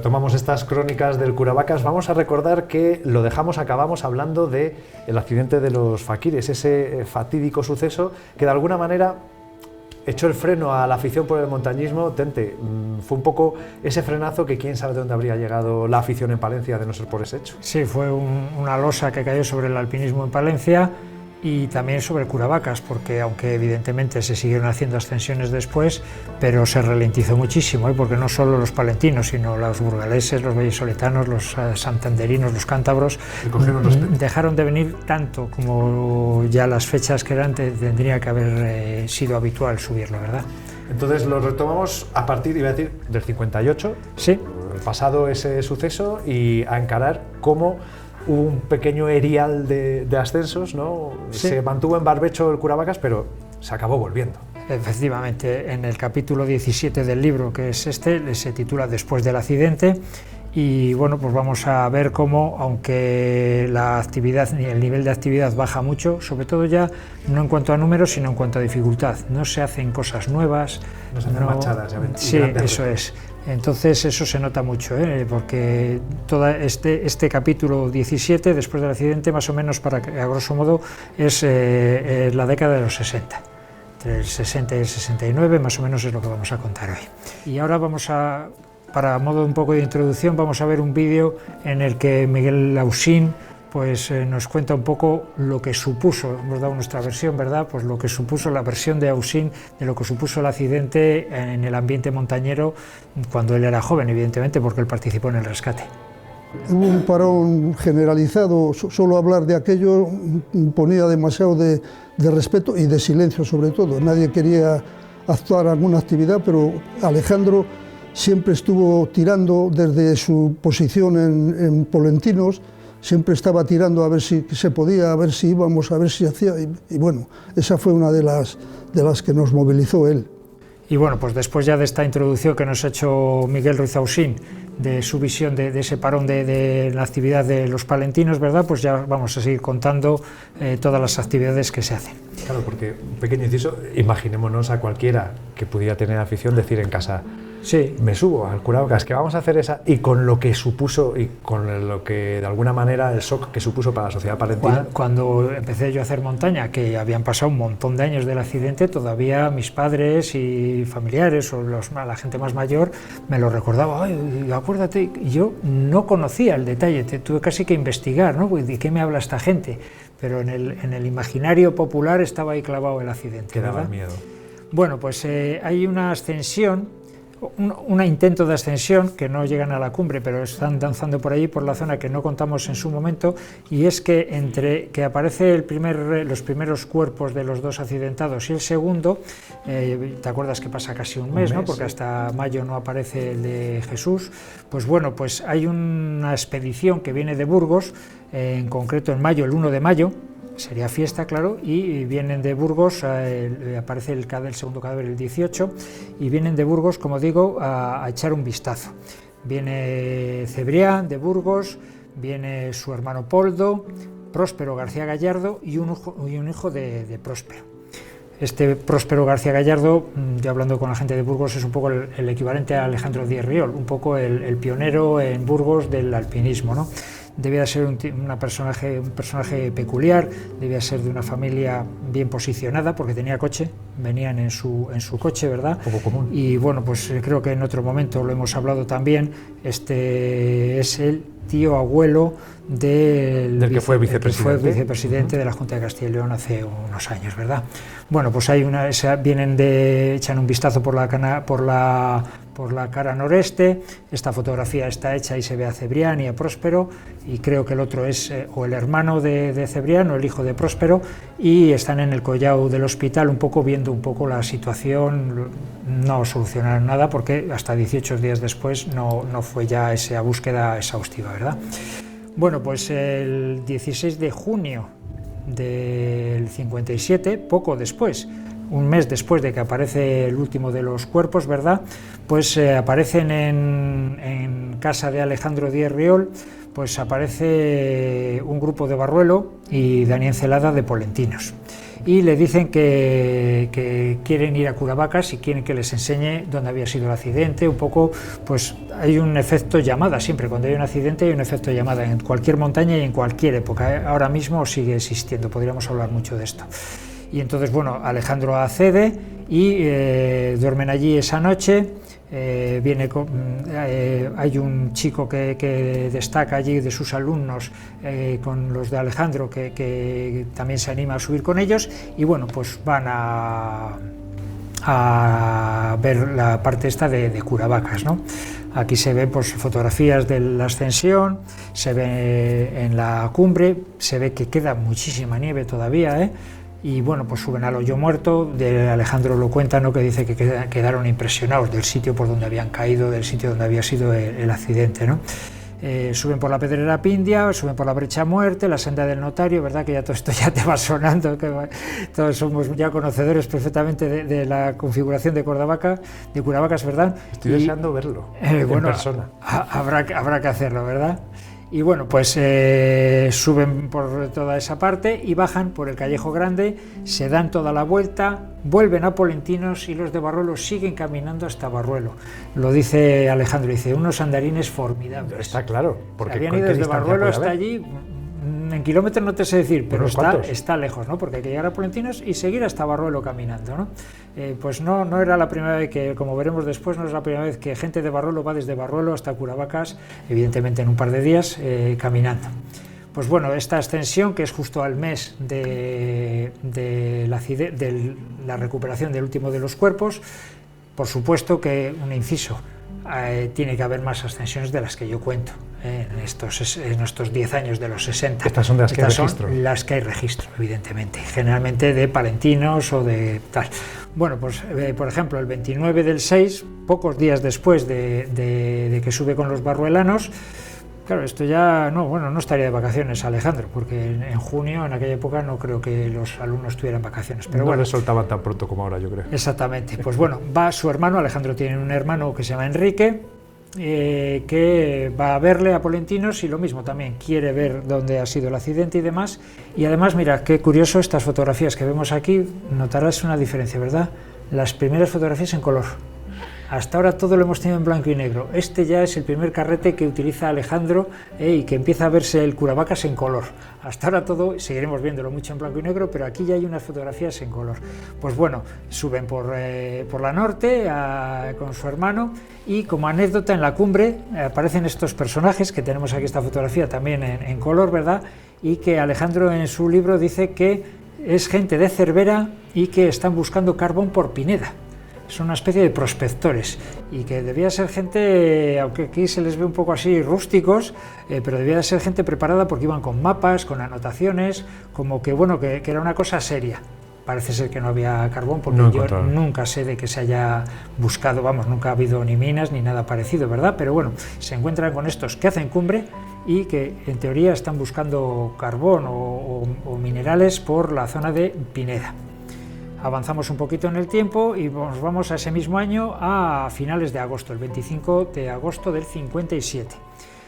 retomamos estas crónicas del Curavacas, vamos a recordar que acabamos hablando del accidente de los faquires, ese fatídico suceso que de alguna manera echó el freno a la afición por el montañismo. Tente, fue un poco ese frenazo que quién sabe de dónde habría llegado la afición en Palencia de no ser por ese hecho. Sí, fue una losa que cayó sobre el alpinismo en Palencia y también sobre el Curavacas, porque aunque evidentemente se siguieron haciendo ascensiones después, pero se ralentizó muchísimo, porque no solo los palentinos, sino los burgaleses, los vallisoletanos, los santanderinos, los cántabros, dejaron de venir tanto como ya las fechas que eran, tendría que haber sido habitual subirlo, ¿verdad? Entonces lo retomamos a partir, iba a decir, del 58, sí, pasado ese suceso, y a encarar cómo hubo un pequeño erial de ascensos, ¿no? Sí. Se mantuvo en barbecho el Curavacas, pero se acabó volviendo. Efectivamente, en el capítulo 17 del libro, que es se titula Después del accidente, y bueno, pues vamos a ver cómo, aunque la actividad y el nivel de actividad baja mucho, sobre todo ya no en cuanto a números, sino en cuanto a dificultad, no se hacen cosas nuevas, no se hacen machadas, ya ven, sí, eso es. Entonces eso se nota mucho, porque todo este capítulo 17, después del accidente, más o menos, para que, a grosso modo, es la década de los 60. Entre el 60 y el 69, más o menos, es lo que vamos a contar hoy. Y ahora para modo un poco de introducción, vamos a ver un vídeo en el que Miguel Lausín pues nos cuenta un poco lo que supuso, hemos dado nuestra versión, ¿verdad? Pues lo que supuso la versión de Ausín de lo que supuso el accidente en el ambiente montañero cuando él era joven, evidentemente, porque él participó en el rescate. Hubo un parón generalizado, solo hablar de aquello ponía demasiado de respeto y de silencio sobre todo. Nadie quería actuar alguna actividad, pero Alejandro siempre estuvo tirando desde su posición en Polentinos, siempre estaba tirando a ver si se podía, a ver si íbamos, a ver si hacía, y bueno, esa fue una de las que nos movilizó él. Y bueno, pues después ya de esta introducción que nos ha hecho Miguel Ruiz Ausín, de su visión de ese parón de la actividad de los palentinos, ¿verdad? Pues ya vamos a seguir contando todas las actividades que se hacen. Claro, porque, un pequeño inciso, imaginémonos a cualquiera que pudiera tener afición decir en casa, sí, me subo al Curavacas, que vamos a hacer esa, y con lo que supuso, y con lo que de alguna manera el shock que supuso para la sociedad palentina. Cuando empecé yo a hacer montaña, que habían pasado un montón de años del accidente, todavía mis padres y familiares o la gente más mayor me lo recordaba, ay, acuérdate, y yo no conocía el detalle, tuve casi que investigar, ¿no? ¿De qué me habla esta gente? Pero en el imaginario popular estaba ahí clavado el accidente. Que daba miedo. Bueno, pues hay una ascensión, un intento de ascensión, que no llegan a la cumbre, pero están danzando por allí, por la zona que no contamos en su momento, y es que entre que aparece los primeros cuerpos de los dos accidentados y el segundo, ¿te acuerdas que pasa casi un mes, ¿no? Porque sí, hasta mayo no aparece el de Jesús. Pues bueno, pues hay una expedición que viene de Burgos, en concreto en mayo, el 1 de mayo, sería fiesta, claro, y vienen de Burgos, aparece el segundo cadáver el 18, y vienen de Burgos, como digo, a echar un vistazo. Viene Cebrián de Burgos, viene su hermano Poldo, Próspero García Gallardo y un hijo de Próspero. Este Próspero García Gallardo, yo hablando con la gente de Burgos, es un poco el equivalente a Alejandro Díez Riol, un poco el pionero en Burgos del alpinismo, ¿no? Debía ser un personaje peculiar, debía ser de una familia bien posicionada porque tenía coche, venían en su coche, ¿verdad? Poco común. Y bueno, pues creo que en otro momento lo hemos hablado también, este es el tío abuelo del que fue vicepresidente de la Junta de Castilla y León hace unos años, ¿verdad? Bueno, pues echan un vistazo por la cara noreste. Esta fotografía está hecha y se ve a Cebrián y a Próspero, y creo que el otro es o el hermano de Cebrián o el hijo de Próspero, y están en el collao del hospital viendo un poco la situación. No solucionaron nada porque hasta 18 días después no fue ya esa búsqueda exhaustiva, ¿verdad? Bueno, pues el 16 de junio del 57, poco después, un mes después de que aparece el último de los cuerpos, ¿verdad? Pues aparecen en casa de Alejandro Díez Riol, pues aparece un grupo de Barruelo y Daniel Celada de Polentinos. y le dicen que quieren ir a Curavacas y quieren que les enseñe dónde había sido el accidente, un poco, pues hay un efecto llamada, siempre cuando hay un accidente hay un efecto llamada en cualquier montaña y en cualquier época, ahora mismo sigue existiendo, podríamos hablar mucho de esto. Y entonces, bueno, Alejandro accede y duermen allí esa noche. Hay un chico que destaca allí de sus alumnos con los de Alejandro que también se anima a subir con ellos y bueno, pues van a ver la parte esta de Curavacas, ¿no? Aquí se ven pues fotografías de la ascensión, se ve en la cumbre, se ve que queda muchísima nieve todavía, y bueno, pues suben al hoyo muerto, de Alejandro lo cuenta, ¿no? Que dice que quedaron impresionados del sitio por donde habían caído, del sitio donde había sido el accidente, ¿no? Suben por la Pedrera Pindia, suben por la Brecha Muerte, la Senda del Notario, ¿verdad? Que ya todo esto ya te va sonando, que todos somos ya conocedores perfectamente de la configuración de Curavacas, ¿verdad? Estoy deseando verlo en persona. Habrá que hacerlo, ¿verdad? Y bueno, pues suben por toda esa parte y bajan por el Callejo Grande, se dan toda la vuelta, vuelven a Polentinos y los de Barruelo siguen caminando hasta Barruelo. Lo dice Alejandro, dice, unos andarines formidables. Está claro, porque habían ido desde Barruelo hasta allí, en kilómetros no te sé decir, pero está lejos, ¿no? Porque hay que llegar a Polentinos y seguir hasta Barruelo caminando, ¿no? Pues no era la primera vez que, como veremos después, no es la primera vez que gente de Barruelo va desde Barruelo hasta Curavacas, evidentemente en un par de días, caminando. Pues bueno, esta ascensión, que es justo al mes de la recuperación del último de los cuerpos, por supuesto que, un inciso, tiene que haber más ascensiones de las que yo cuento en estos 10 años de los 60. Estas son de las que hay registro. Las que hay registro, evidentemente, generalmente de palentinos o de tal. Bueno, pues por ejemplo, el 29 del 6, pocos días después de que sube con los barruelanos, claro, esto ya no estaría de vacaciones Alejandro, porque en junio, en aquella época, no creo que los alumnos tuvieran vacaciones. Pero no bueno, les soltaban tan pronto como ahora, yo creo. Exactamente. Pues bueno, va su hermano, Alejandro tiene un hermano que se llama Enrique, que va a verle a Polentinos y lo mismo también, quiere ver dónde ha sido el accidente y demás. Y además, mira, qué curioso, estas fotografías que vemos aquí, notarás una diferencia, ¿verdad? Las primeras fotografías en color. Hasta ahora todo lo hemos tenido en blanco y negro. Este ya es el primer carrete que utiliza Alejandro y que empieza a verse el Curavacas en color. Hasta ahora todo, seguiremos viéndolo mucho en blanco y negro, pero aquí ya hay unas fotografías en color. Pues bueno, suben por la norte con su hermano y como anécdota en la cumbre aparecen estos personajes, que tenemos aquí esta fotografía también en color, ¿verdad? Y que Alejandro en su libro dice que es gente de Cervera y que están buscando carbón por Pineda. Son una especie de prospectores y que debía ser gente, aunque aquí se les ve un poco así rústicos, pero debía de ser gente preparada porque iban con mapas, con anotaciones, como que bueno, que era una cosa seria. Parece ser que no había carbón porque yo nunca sé de que se haya buscado, vamos, nunca ha habido ni minas ni nada parecido, ¿verdad? Pero bueno, se encuentran con estos que hacen cumbre y que en teoría están buscando carbón o minerales por la zona de Pineda. Avanzamos un poquito en el tiempo y nos vamos a ese mismo año, a finales de agosto, el 25 de agosto del 57.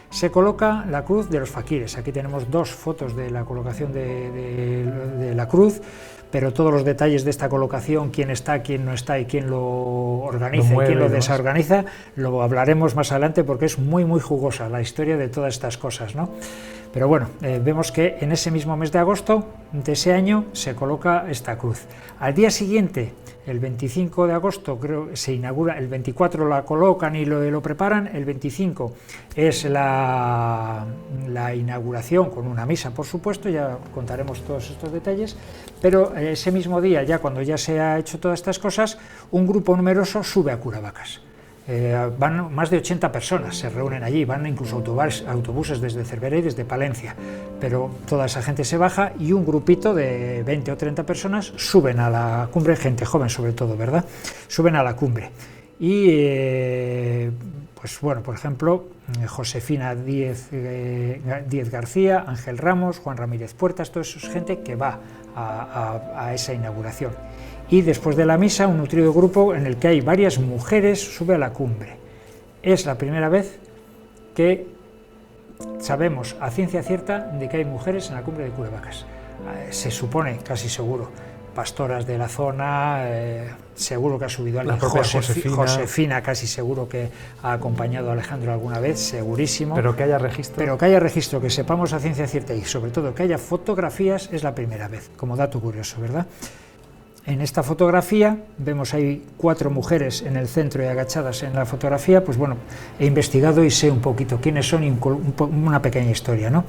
Se coloca la cruz de los faquires. Aquí tenemos dos fotos de la colocación de la cruz, pero todos los detalles de esta colocación, quién está, quién no está y quién lo organiza y quién lo desorganiza, lo hablaremos más adelante porque es muy jugosa la historia de todas estas cosas, ¿no? Pero bueno, vemos que en ese mismo mes de agosto de ese año se coloca esta cruz. Al día siguiente, el 25 de agosto, creo se inaugura, el 24 la colocan y lo preparan, el 25 es la inauguración con una misa, por supuesto, ya contaremos todos estos detalles, pero ese mismo día, ya cuando ya se ha hecho todas estas cosas, un grupo numeroso sube a Curavacas. Van más de 80 personas, se reúnen allí, van incluso autobuses desde Cervera y desde Palencia, pero toda esa gente se baja y un grupito de 20 o 30 personas suben a la cumbre, gente joven sobre todo, ¿verdad? Suben a la cumbre y pues bueno, por ejemplo, Josefina Díez García, Ángel Ramos, Juan Ramírez Puertas, toda esa gente que va a esa inauguración. Y después de la misa, un nutrido grupo en el que hay varias mujeres sube a la cumbre. Es la primera vez que sabemos a ciencia cierta de que hay mujeres en la cumbre de Curavacas. Se supone, casi seguro, pastoras de la zona, seguro que ha subido alguien, la propia Josefina casi seguro que ha acompañado a Alejandro alguna vez, segurísimo. Pero que haya registro. Pero que haya registro, que sepamos a ciencia cierta y sobre todo que haya fotografías es la primera vez, como dato curioso, ¿verdad? En esta fotografía vemos ahí 4 mujeres en el centro y agachadas en la fotografía. Pues bueno, he investigado y sé un poquito quiénes son y una pequeña historia, ¿no?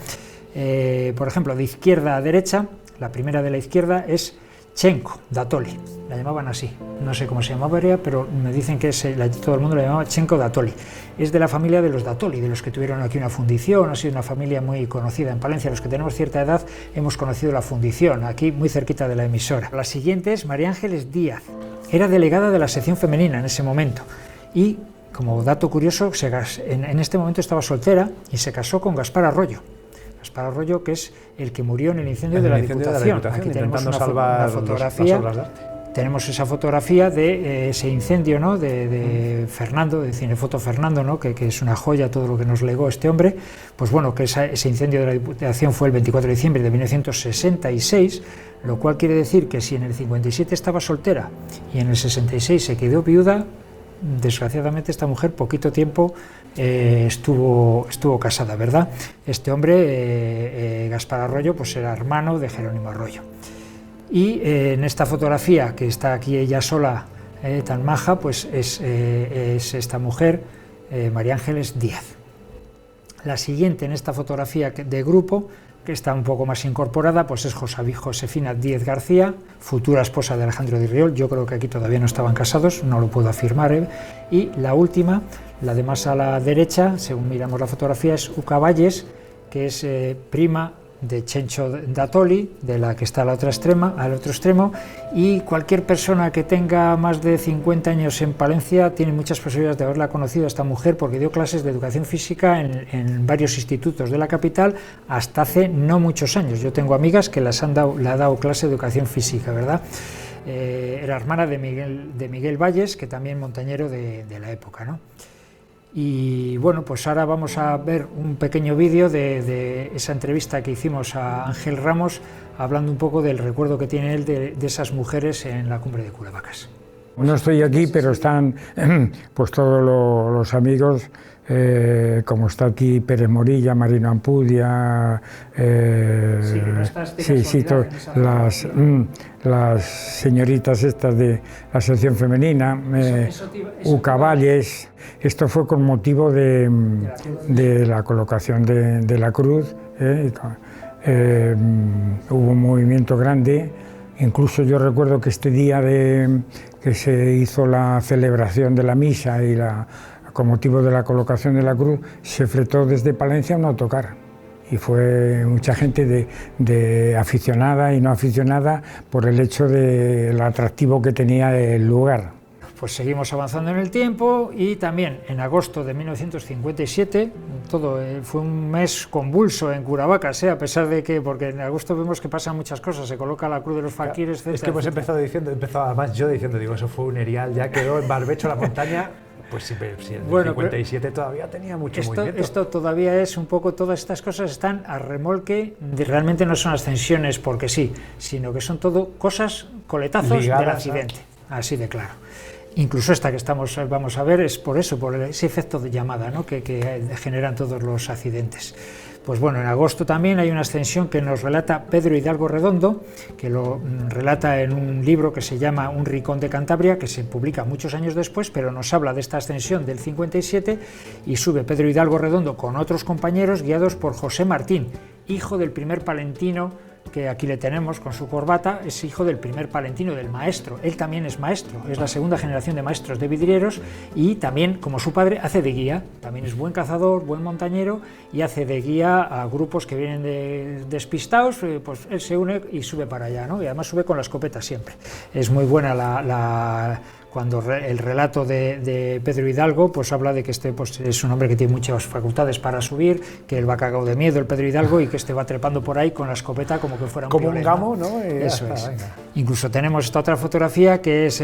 Por ejemplo, de izquierda a derecha, la primera de la izquierda es Chenco Datoli, la llamaban así, no sé cómo se llamaba ella, pero me dicen que todo el mundo la llamaba Chenco Datoli. Es de la familia de los Datoli, de los que tuvieron aquí una fundición, ha sido una familia muy conocida en Palencia. Los que tenemos cierta edad hemos conocido la fundición, aquí muy cerquita de la emisora. La siguiente es María Ángeles Díaz, era delegada de la sección femenina en ese momento y, como dato curioso, en este momento estaba soltera y se casó con Gaspar Arroyo. Gaspar Arroyo, que es el que murió en el incendio de la Diputación. Aquí tenemos una fotografía, tenemos esa fotografía de ese incendio, ¿no? de Fernando, de Cinefoto Fernando, ¿no? que es una joya todo lo que nos legó este hombre. Pues bueno, que ese incendio de la Diputación fue el 24 de diciembre de 1966, lo cual quiere decir que si en el 57 estaba soltera y en el 66 se quedó viuda, desgraciadamente esta mujer poquito tiempo estuvo casada, ¿verdad? Este hombre, Gaspar Arroyo, pues era hermano de Jerónimo Arroyo. Y en esta fotografía, que está aquí ella sola, tan maja, pues es esta mujer, María Ángeles Díaz. La siguiente en esta fotografía de grupo, que está un poco más incorporada, pues es Josefina Díez García, futura esposa de Alejandro de Riol. Yo creo que aquí todavía no estaban casados, no lo puedo afirmar. Y la última, la de más a la derecha, según miramos la fotografía, es Uca Valles, que es prima de Chencho Datoli, de la que está al otro extremo, y cualquier persona que tenga más de 50 años en Palencia tiene muchas posibilidades de haberla conocido a esta mujer, porque dio clases de educación física en varios institutos de la capital hasta hace no muchos años. Yo tengo amigas que le ha dado clase de educación física, ¿verdad? Era hermana de Miguel Valles, que también montañero de la época, ¿no? Y bueno, pues ahora vamos a ver un pequeño vídeo de esa entrevista que hicimos a Ángel Ramos, hablando un poco del recuerdo que tiene él de esas mujeres en la cumbre de Curavacas. No estoy aquí, pero están pues todos los amigos, como está aquí Pérez Morilla, Marino Ampudia, las señoritas estas de la sección femenina, Uca Valles. Esto fue con motivo de la colocación de la cruz. Hubo un movimiento grande. Incluso yo recuerdo que este día que se hizo la celebración de la misa y con motivo de la colocación de la cruz, se fletó desde Palencia un autocar. Y fue mucha gente de aficionada y no aficionada por el hecho del atractivo que tenía el lugar. Pues seguimos avanzando en el tiempo y también en agosto de 1957, fue un mes convulso en Curavacas, a pesar de que, porque en agosto vemos que pasan muchas cosas, se coloca la cruz de los faquires, etc. Es que hemos empezado además yo diciendo, digo, eso fue un erial, ya quedó en barbecho la montaña. Pues sí, en el 57 todavía tenía mucho movimiento. Esto todavía es un poco, todas estas cosas están a remolque, realmente no son ascensiones porque sí, sino que son todo cosas, coletazos ligadas del accidente, así de claro. Incluso esta que vamos a ver es por eso, por ese efecto de llamada, ¿no? que generan todos los accidentes. Pues bueno, en agosto también hay una ascensión que nos relata Pedro Hidalgo Redondo, que lo relata en un libro que se llama Un rincón de Cantabria, que se publica muchos años después, pero nos habla de esta ascensión del 57 y sube Pedro Hidalgo Redondo con otros compañeros guiados por José Martín, hijo del primer palentino, que aquí le tenemos con su corbata, es hijo del primer palentino, del maestro. Él también es maestro, es la segunda generación de maestros de vidrieros y también, como su padre, hace de guía. También es buen cazador, buen montañero y hace de guía a grupos que vienen despistados, pues él se une y sube para allá, ¿no? Y además sube con la escopeta siempre. Es muy buena cuando el relato de Pedro Hidalgo pues habla de que pues, es un hombre que tiene muchas facultades para subir, que él va cagado de miedo, el Pedro Hidalgo, y que va trepando por ahí con la escopeta como que fuera un como violín, un gamo, ¿no? Eso es. Venga. Incluso tenemos esta otra fotografía que es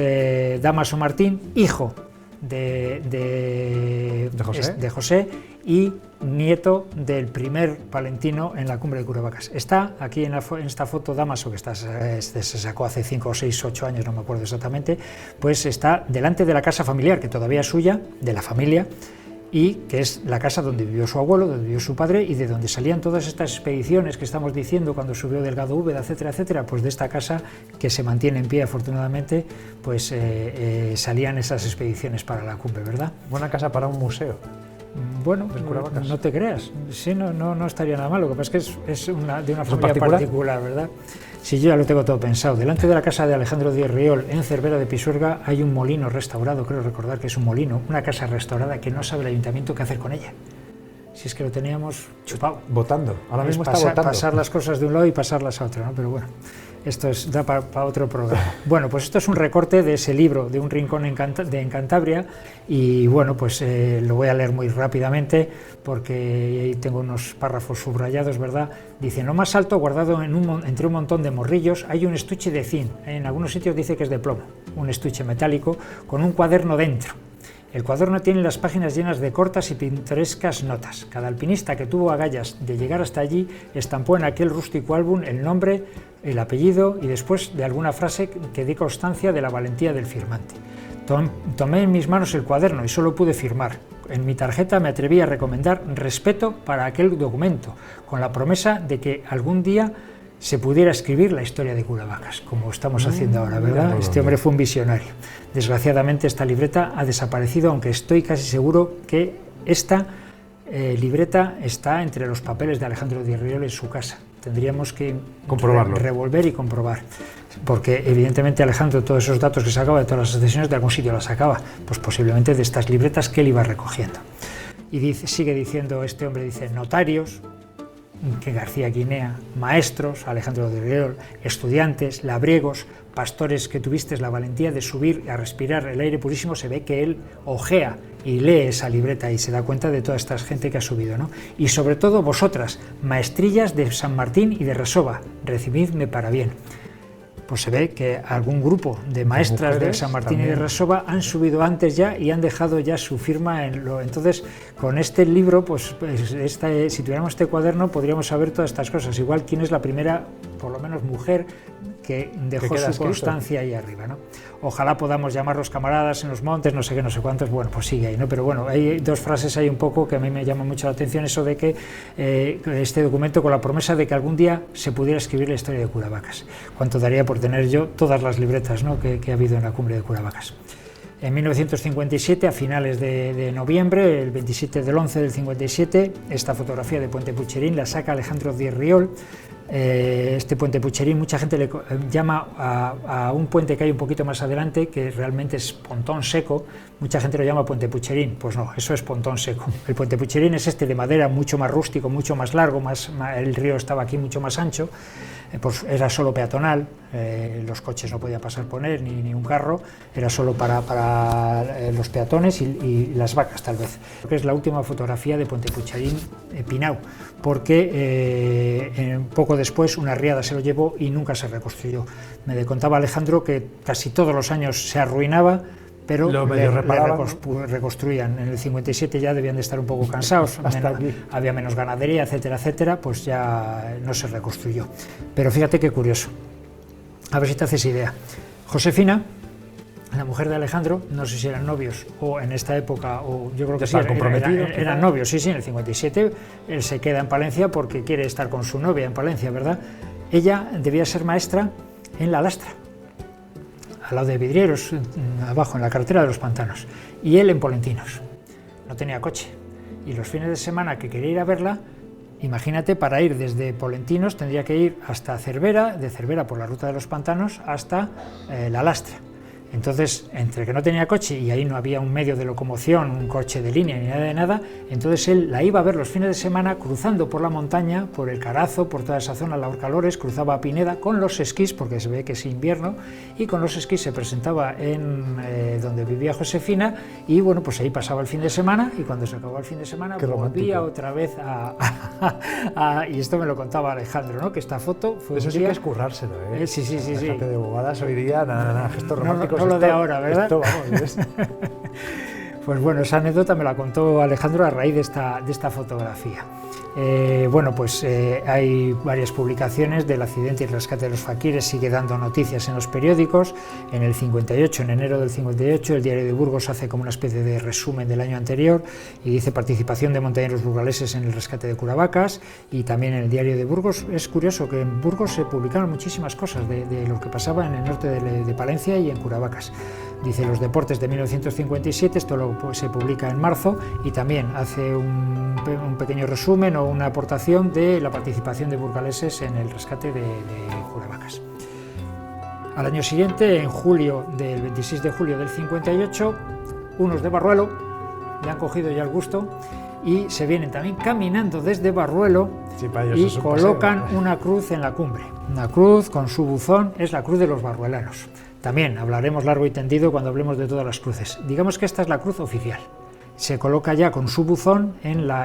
Dámaso Martín, hijo de José, y nieto del primer palentino en la cumbre de Curavacas. Está aquí en esta foto Dámaso, que se sacó hace 5, 6, 8 años, no me acuerdo exactamente, pues está delante de la casa familiar, que todavía es suya, de la familia, y que es la casa donde vivió su abuelo, donde vivió su padre y de donde salían todas estas expediciones que estamos diciendo cuando subió Delgado Úbeda, etcétera, etcétera. Pues de esta casa, que se mantiene en pie afortunadamente, pues salían esas expediciones para la cumbre, ¿verdad? Buena casa para un museo. Bueno, no te creas, sí, no estaría nada mal, lo que pasa es que es de una familia particular, ¿verdad? Sí, yo ya lo tengo todo pensado. Delante de la casa de Alejandro Díez Riol, en Cervera de Pisuerga, hay un molino restaurado, creo recordar que es un molino, una casa restaurada que no sabe el ayuntamiento qué hacer con ella. Si es que lo teníamos chupado. Votando, ahora mismo está votando. Pasar las cosas de un lado y pasarlas a otro, ¿no? Pero bueno, esto da para otro programa. Bueno, pues esto es un recorte de ese libro, de Un rincón en Cantabria, y bueno, pues lo voy a leer muy rápidamente porque ahí tengo unos párrafos subrayados, ¿verdad? Dice: en lo más alto, guardado entre un montón de morrillos, hay un estuche de zinc. En algunos sitios dice que es de plomo, un estuche metálico con un cuaderno dentro. El cuaderno tiene las páginas llenas de cortas y pintorescas notas. Cada alpinista que tuvo agallas de llegar hasta allí estampó en aquel rústico álbum el nombre, el apellido y después de alguna frase que dé constancia de la valentía del firmante. Tomé en mis manos el cuaderno y solo pude firmar. En mi tarjeta me atreví a recomendar respeto para aquel documento, con la promesa de que algún día se pudiera escribir la historia de Curavacas, como estamos haciendo ahora, ¿verdad? Este hombre fue un visionario. Desgraciadamente esta libreta ha desaparecido, aunque estoy casi seguro que esta libreta está entre los papeles de Alejandro Díez Riol en su casa. Tendríamos que comprobarlo, revolver y comprobar, porque evidentemente Alejandro todos esos datos que sacaba de todas las sesiones de algún sitio las sacaba, pues posiblemente de estas libretas que él iba recogiendo. Y sigue diciendo este hombre, dice: notarios, que García Guinea, maestros, Alejandro Díez Riol, estudiantes, labriegos, pastores que tuvisteis la valentía de subir a respirar el aire purísimo. Se ve que él ojea y lee esa libreta y se da cuenta de toda esta gente que ha subido, ¿no? Y sobre todo vosotras, maestrillas de San Martín y de Resova, recibidme para bien. Pues se ve que algún grupo de maestras de San Martín también y de Resova han subido antes ya y han dejado ya su firma en lo. Entonces, con este libro, pues si tuviéramos este cuaderno, podríamos saber todas estas cosas. Igual quién es la primera, por lo menos mujer, que dejó su constancia ahí arriba, ¿no? Ojalá podamos llamarlos camaradas en los montes, no sé qué, no sé cuántos. Bueno, pues sigue ahí, ¿no? Pero bueno, hay dos frases ahí un poco que a mí me llama mucho la atención, eso de que este documento, con la promesa de que algún día se pudiera escribir la historia de Curavacas. ¿Cuánto daría por tener yo todas las libretas, ¿no?, que ha habido en la cumbre de Curavacas? En 1957, a finales de noviembre, el 27 del 11 del 57, esta fotografía de Puente Pucherín la saca Alejandro Díez Riol. Este Puente Pucherín, mucha gente le llama a un puente que hay un poquito más adelante, que realmente es Pontón Seco, mucha gente lo llama Puente Pucherín. Pues no, eso es Pontón Seco. El Puente Pucherín es este de madera, mucho más rústico, mucho más largo, el río estaba aquí mucho más ancho, pues era solo peatonal, los coches no podían pasar por él, ni un carro, era solo para los peatones y las vacas, tal vez. Es la última fotografía de Puente Pucherín Pinau, porque poco después una riada se lo llevó y nunca se reconstruyó. Me contaba Alejandro que casi todos los años se arruinaba, pero le reconstruían. En el 57 ya debían de estar un poco cansados, había menos ganadería, etcétera, etcétera, pues ya no se reconstruyó. Pero fíjate qué curioso, a ver si te haces idea. Josefina, la mujer de Alejandro, no sé si eran novios o en esta época, o yo creo que sí, eran novios, sí, en el 57, él se queda en Palencia porque quiere estar con su novia en Palencia, ¿verdad? Ella debía ser maestra en La Lastra, al lado de Vidrieros, abajo, en la carretera de los Pantanos, y él en Polentinos. No tenía coche, y los fines de semana que quería ir a verla, imagínate, para ir desde Polentinos tendría que ir hasta Cervera, de Cervera por la ruta de los Pantanos hasta La Lastra. Entonces, entre que no tenía coche y ahí no había un medio de locomoción, un coche de línea ni nada de nada, entonces él la iba a ver los fines de semana cruzando por la montaña, por el Carazo, por toda esa zona, la Horcalores, cruzaba a Pineda con los esquís, porque se ve que es invierno, y con los esquís se presentaba en donde vivía Josefina, y bueno, pues ahí pasaba el fin de semana, y cuando se acabó el fin de semana volvía otra vez y esto me lo contaba Alejandro, ¿no?, que esta foto fue eso un sí día... que es currárselo, ¿eh? Sí. Déjate de bobadas hoy día, nada, gestos románticos. No lo de ahora, ¿verdad? Esto, vamos, Pues bueno, esa anécdota me la contó Alejandro a raíz de esta fotografía. Bueno, pues hay varias publicaciones del accidente y el rescate de los faquires, sigue dando noticias en los periódicos. En el 58, en enero del 58, el Diario de Burgos hace como una especie de resumen del año anterior y dice participación de montañeros burgaleses en el rescate de Curavacas, y también en el Diario de Burgos. Es curioso que en Burgos se publicaron muchísimas cosas de lo que pasaba en el norte de Palencia y en Curavacas. Dice los deportes de 1957, esto se publica en marzo, y también hace un pequeño resumen o una aportación de la participación de burgaleses en el rescate de Curavacas. Al año siguiente, en julio, del 26 de julio del 58, unos de Barruelo le han cogido ya el gusto y se vienen también caminando desde Barruelo, sí, para ellos y colocan una cruz en la cumbre. Una cruz con su buzón, es la cruz de los barruelanos. También hablaremos largo y tendido cuando hablemos de todas las cruces. Digamos que esta es la cruz oficial. Se coloca ya con su buzón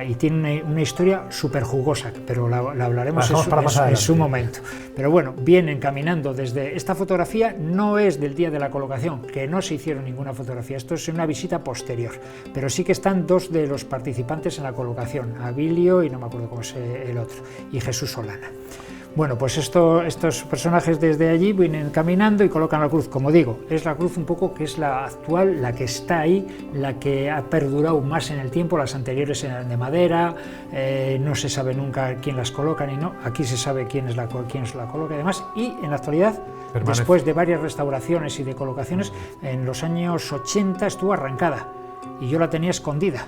y tiene una historia súper jugosa, pero la hablaremos en su momento. Pero bueno, vienen caminando desde... Esta fotografía no es del día de la colocación, que no se hicieron ninguna fotografía, esto es una visita posterior, pero sí que están dos de los participantes en la colocación, Abilio y no me acuerdo cómo es el otro, y Jesús Solana. Bueno, pues estos personajes desde allí vienen caminando y colocan la cruz. Como digo, es la cruz un poco que es la actual, la que está ahí, la que ha perdurado más en el tiempo. Las anteriores eran de madera, no se sabe nunca quién las coloca ni no. Aquí se sabe quién la coloca y demás. Y en la actualidad, después de varias restauraciones y de colocaciones, en los años 80 estuvo arrancada y yo la tenía escondida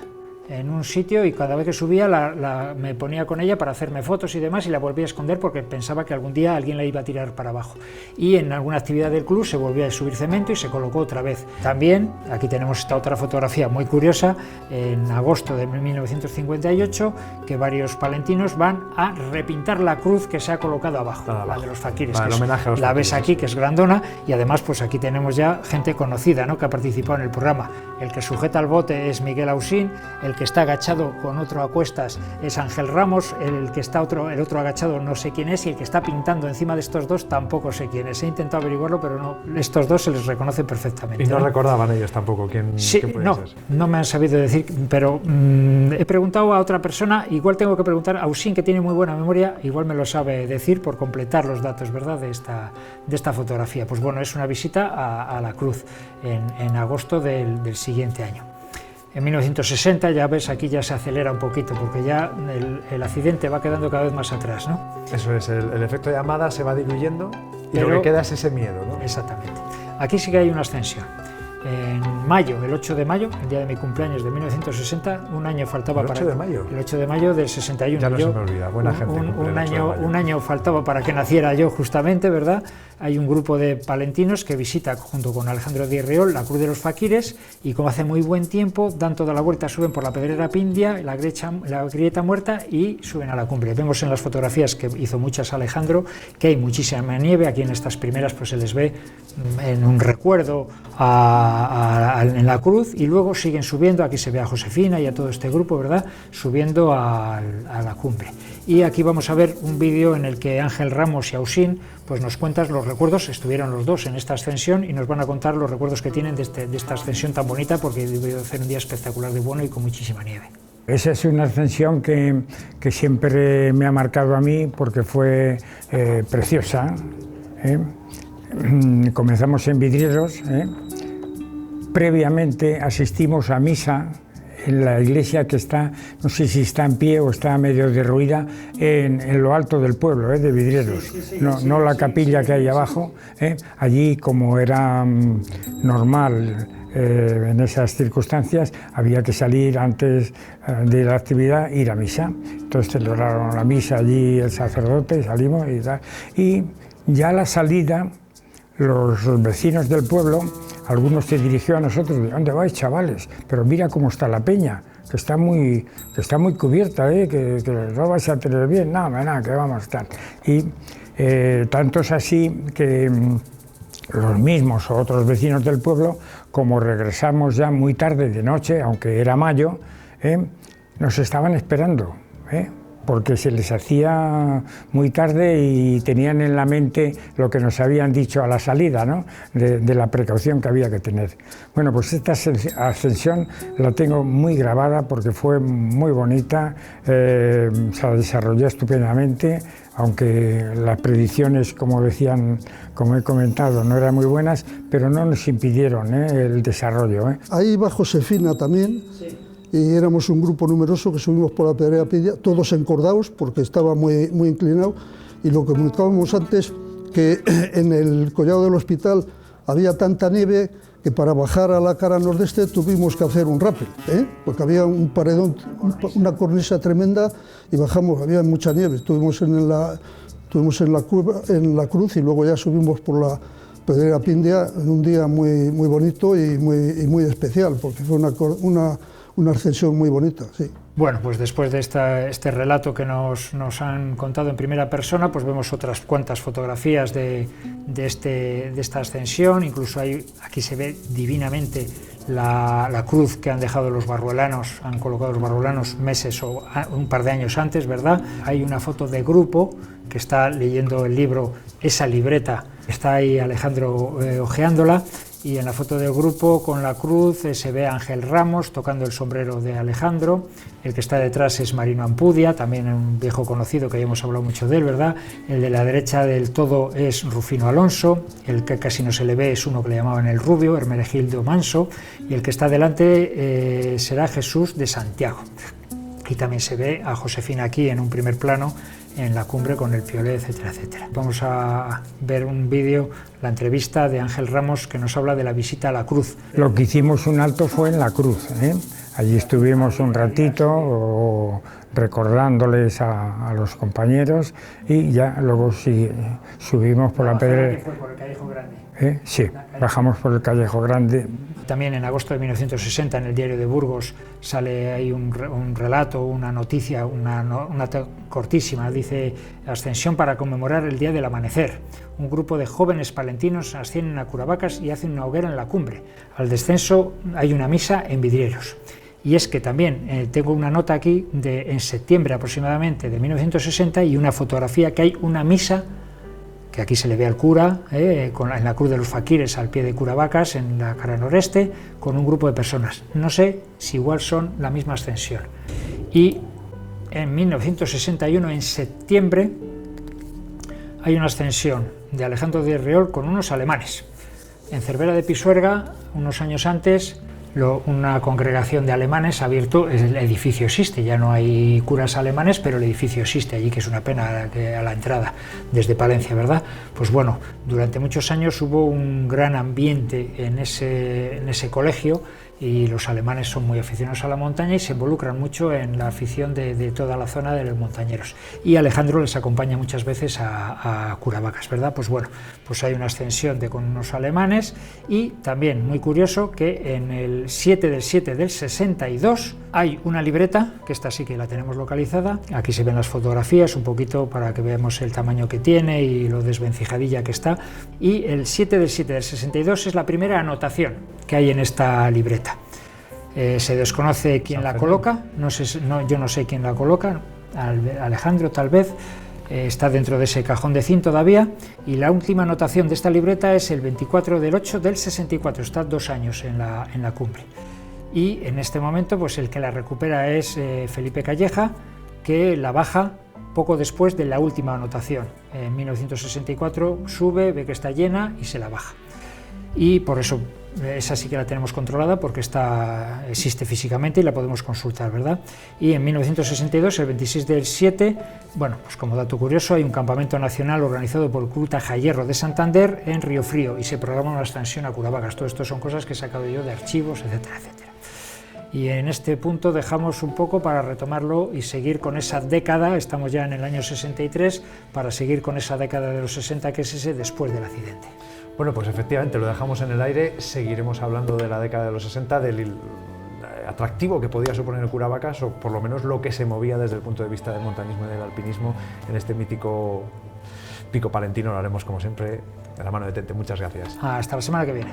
en un sitio, y cada vez que subía me ponía con ella para hacerme fotos y demás, y la volvía a esconder porque pensaba que algún día alguien la iba a tirar para abajo. Y en alguna actividad del club se volvió a subir cemento y se colocó otra vez. También aquí tenemos esta otra fotografía muy curiosa, en agosto de 1958, que varios palentinos van a repintar la cruz que se ha colocado abajo, la de los faquires, el homenaje a los la faquires. ves aquí, que es grandona, y además pues aquí tenemos ya gente conocida, ¿no?, que ha participado en el programa. El que sujeta el bote es Miguel Ausín, el que está agachado con otro a cuestas es Ángel Ramos, el otro agachado no sé quién es, y el que está pintando encima de estos dos tampoco sé quién es. He intentado averiguarlo, pero no, estos dos se les reconoce perfectamente. Y no recordaban ellos tampoco quién no, ser. No me han sabido decir, pero he preguntado a otra persona, igual tengo que preguntar a Ausín, que tiene muy buena memoria, igual me lo sabe decir por completar los datos, ¿verdad?, de esta fotografía. Pues bueno, es una visita a la cruz en agosto del siguiente año. En 1960, ya ves, aquí ya se acelera un poquito, porque ya el accidente va quedando cada vez más atrás, ¿no? Eso es, el efecto llamada se va diluyendo y lo que queda es ese miedo, ¿no? Exactamente. Aquí sí que hay una ascensión. En mayo, el 8 de mayo, el día de mi cumpleaños de 1960, un año faltaba para... ¿El 8 de mayo? El 8 de mayo del 61. Ya no se me olvida, buena gente. Un año faltaba para que naciera yo, justamente, ¿verdad? Hay un grupo de palentinos que visita, junto con Alejandro Díez Riol, la Cruz de los Faquires, y como hace muy buen tiempo, dan toda la vuelta, suben por la Pedrera Pindia, la Grieta Muerta, y suben a la cumbre. Vemos en las fotografías, que hizo muchas Alejandro, que hay muchísima nieve. Aquí en estas primeras pues se les ve en un recuerdo en la cruz, y luego siguen subiendo. Aquí se ve a Josefina y a todo este grupo, ¿verdad?, subiendo a la cumbre. Y aquí vamos a ver un vídeo en el que Ángel Ramos y Ausín pues nos cuentan los recuerdos. Estuvieron los dos en esta ascensión y nos van a contar los recuerdos que tienen de esta ascensión tan bonita, porque debió ser un día espectacular de bueno y con muchísima nieve. Esa es una ascensión que siempre me ha marcado a mí, porque fue preciosa. Comenzamos en Vidrieros. Previamente asistimos a misa en la iglesia que está, no sé si está en pie o está medio derruida, en lo alto del pueblo, de Vidrieros. No la capilla que hay abajo. Allí, como era normal en esas circunstancias, había que salir antes de la actividad, ir a misa. Entonces celebraron la misa allí el sacerdote, salimos y tal. Y ya a la salida, los vecinos del pueblo, algunos se dirigió a nosotros: ¿de dónde vais, chavales? Pero mira cómo está la peña, que está muy cubierta, que no vais a tener bien, nada, que vamos a estar. Y tanto es así que los mismos o otros vecinos del pueblo, como regresamos ya muy tarde de noche, aunque era mayo, nos estaban esperando, porque se les hacía muy tarde y tenían en la mente lo que nos habían dicho a la salida, ¿no? de la precaución que había que tener. Bueno, pues esta ascensión la tengo muy grabada porque fue muy bonita, se desarrolló estupendamente, aunque las predicciones, como decían, como he comentado, no eran muy buenas, pero no nos impidieron el desarrollo. Ahí va Josefina también. Sí. Y éramos un grupo numeroso que subimos por la Pedrera Pindia, todos encordados porque estaba muy inclinado, y lo que comentábamos antes, que en el collado del hospital había tanta nieve que para bajar a la cara nordeste tuvimos que hacer un rappel, porque había un paredón, una cornisa tremenda, y bajamos, había mucha nieve, estuvimos en la cruz y luego ya subimos por la Pedrera Pindia en un día muy bonito y muy especial, porque fue una ascensión muy bonita, sí. Bueno, pues después de este relato que nos han contado en primera persona, pues vemos otras cuantas fotografías de esta ascensión. Incluso aquí se ve divinamente la cruz que han dejado los barruelanos, han colocado los barruelanos meses o un par de años antes, ¿verdad? Hay una foto de grupo que está leyendo el libro, esa libreta, está ahí Alejandro hojeándola. Y en la foto del grupo con la cruz se ve a Ángel Ramos tocando el sombrero de Alejandro. El que está detrás es Marino Ampudia, también un viejo conocido que ya hemos hablado mucho de él, ¿verdad? El de la derecha del todo es Rufino Alonso, el que casi no se le ve es uno que le llamaban el Rubio, Hermenegildo Manso, y el que está delante será Jesús de Santiago. Y también se ve a Josefina aquí en un primer plano, en la cumbre con el Piolet, etcétera, etcétera. Vamos a ver un vídeo, la entrevista de Ángel Ramos, que nos habla de la visita a la cruz. Lo que hicimos un alto fue en la cruz, Allí estuvimos un ratito recordándoles a los compañeros, y ya luego sí, subimos por la Pedrera. ¿Fue por el Callejo Grande? Sí, bajamos por el Callejo Grande. También en agosto de 1960 en el Diario de Burgos sale ahí un relato, una noticia, una nota cortísima, dice: ascensión para conmemorar el día del amanecer. Un grupo de jóvenes palentinos ascienden a Curavacas y hacen una hoguera en la cumbre. Al descenso hay una misa en vidrieros. Y es que también tengo una nota aquí en septiembre aproximadamente de 1960 y una fotografía que hay una misa, que aquí se le ve al cura, en la cruz de los faquires al pie de Curavacas, en la cara noreste, con un grupo de personas. No sé si igual son la misma ascensión. Y en 1961, en septiembre, hay una ascensión de Alejandro de Riol con unos alemanes. En Cervera de Pisuerga, unos años antes, una congregación de alemanes ha abierto, el edificio existe, ya no hay curas alemanes, pero el edificio existe allí, que es una pena que a la entrada desde Palencia, ¿verdad? Pues bueno, durante muchos años hubo un gran ambiente en ese colegio, y los alemanes son muy aficionados a la montaña y se involucran mucho en la afición de toda la zona de los montañeros. Y Alejandro les acompaña muchas veces a Curavacas, ¿verdad? Pues bueno, pues hay una ascensión con unos alemanes, y también muy curioso que en el 7/7 del 62 hay una libreta, que esta sí que la tenemos localizada. Aquí se ven las fotografías un poquito para que veamos el tamaño que tiene y lo desvencijadilla que está. Y el 7/7 del 62 es la primera anotación que hay en esta libreta. Se desconoce quién la coloca, yo no sé quién la coloca, Alejandro tal vez, está dentro de ese cajón de zinc todavía, y la última anotación de esta libreta es el 24/8 del 64, está 2 años en la cumbre. Y en este momento pues el que la recupera es Felipe Calleja, que la baja poco después de la última anotación. En 1964 sube, ve que está llena y se la baja. Y por eso esa sí que la tenemos controlada, porque existe físicamente y la podemos consultar, ¿verdad? Y en 1962, el 26/7, bueno, pues como dato curioso, hay un campamento nacional organizado por el Club Tajayerro de Santander en Río Frío, y se programa una ascensión a Curavacas. Todo esto son cosas que he sacado yo de archivos, etcétera, etcétera. Y en este punto dejamos un poco para retomarlo y seguir con esa década. Estamos ya en el año 63, para seguir con esa década de los 60, que es ese después del accidente. Bueno, pues efectivamente lo dejamos en el aire, seguiremos hablando de la década de los 60, del atractivo que podía suponer el Curavacas, o por lo menos lo que se movía desde el punto de vista del montañismo y del alpinismo en este mítico pico palentino. Lo haremos como siempre de la mano de Tente. Muchas gracias. Hasta la semana que viene.